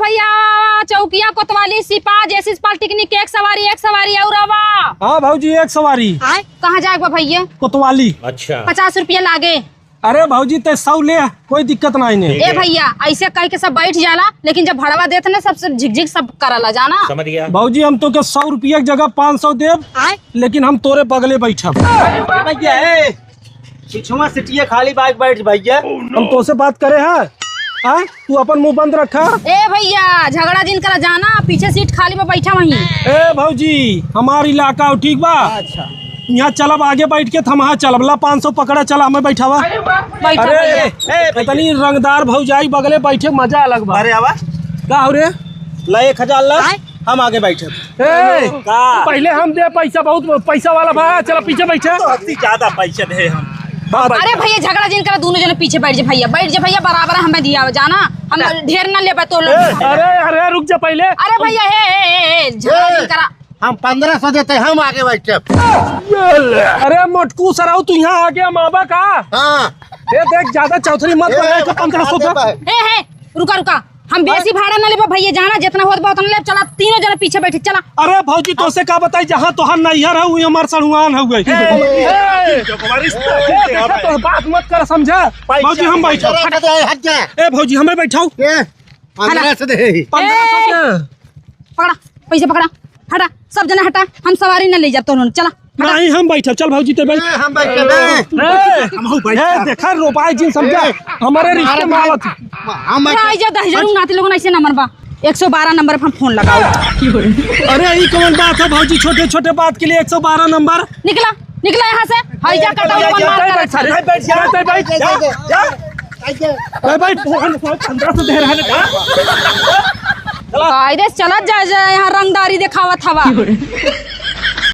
भैया चौकिया कोतवाली सिपा जैसी पॉलिटेक्निक एक सवारी और हाँ भाजी एक सवारी। कहाँ जाएगा भैया? कोतवाली। अच्छा 50 रुपया लागे। अरे भाजी ते 100 ले, कोई दिक्कत नहीं ने। ए भैया ऐसे कह के सब बैठ जाला, लेकिन जब भड़वा देते ना सब झिकझिक सब करला जाना। समझ गया भाजी हम तो के 100 रुपया की जगह 500 देव, लेकिन हम तोरे बगले बैठब। पिछुआ सीटिया खाली बाइक बैठ भैया। हम तो से बात करे है, तू अपन मुंह बंद रखा। ए भैया झगड़ा जिन करा जाना, पीछे सीट खाली पे बैठा वहीं। ए भाजी हमार इलाका हो, ठीक बा? अच्छा यहाँ चलब, आगे बैठ के थम चलब ला 500 पकड़ा, चला हमें बैठावा। अरे इतनी रंगदार भौजाई बगले बैठे मजा अलग बा। अरे आवा का हो रे? ला 1000 ला, हम आगे बैठे। पहले हम दे पैसा, बहुत पैसा वाला बा, चला पीछे बैठे। तो अति ज्यादा पैसे दे हम। अरे भैया झगड़ा जिन करा दोनों जने पीछे बैठ जा भैया बराबर हमें दिया जाना, हम ढेर ना ले पाए तो लोग। अरे रुक जा पहले। अरे भैया हे झगड़ा जिन करा हम 1500 देते, हम आगे बैठे। अरे मोटकू सराऊ तू यहाँ आगे हम आबा का? हाँ देख ज्यादा चौधरी मत बना के 1500 दे। हे रुका हम बेसी भाड़ा ना लेबा भैया, जाना जितना होत बा उतना ले। चला तीनों जने पीछे बैठे चला। अरे भौजी तो से का बताई, जहाँ तोहर नैहर है वही हमार सड़ुआन हो गई। तो बात मत कर, समझा? भौजी हम बैठो। ए भौजी हमें बैठाओ। 1500 दे। 1500 पकड़ा पैसे पकड़ा, हटा सब जना हटा, हम सवारी न ले जा तो चला। नहीं हम बैठे, चल भौजी ते बैठ। हम बैठे देखा रोपाई जी समझा, हमारे रिश्ते में आवत। हम आई जा 10,000 नाती लोगन ऐसे नंबर बा 112 नंबर पर हम फोन लगाओ। अरे ये कौन बात है भौजी, छोटे छोटे बात के लिए 112 नंबर? निकला यहाँ से। हाई जा कटा हुआ मार कर। बैठ बैठ 1500 दे रहा है। कायदे चला जा यहाँ रंगदारी दिखावत हवा।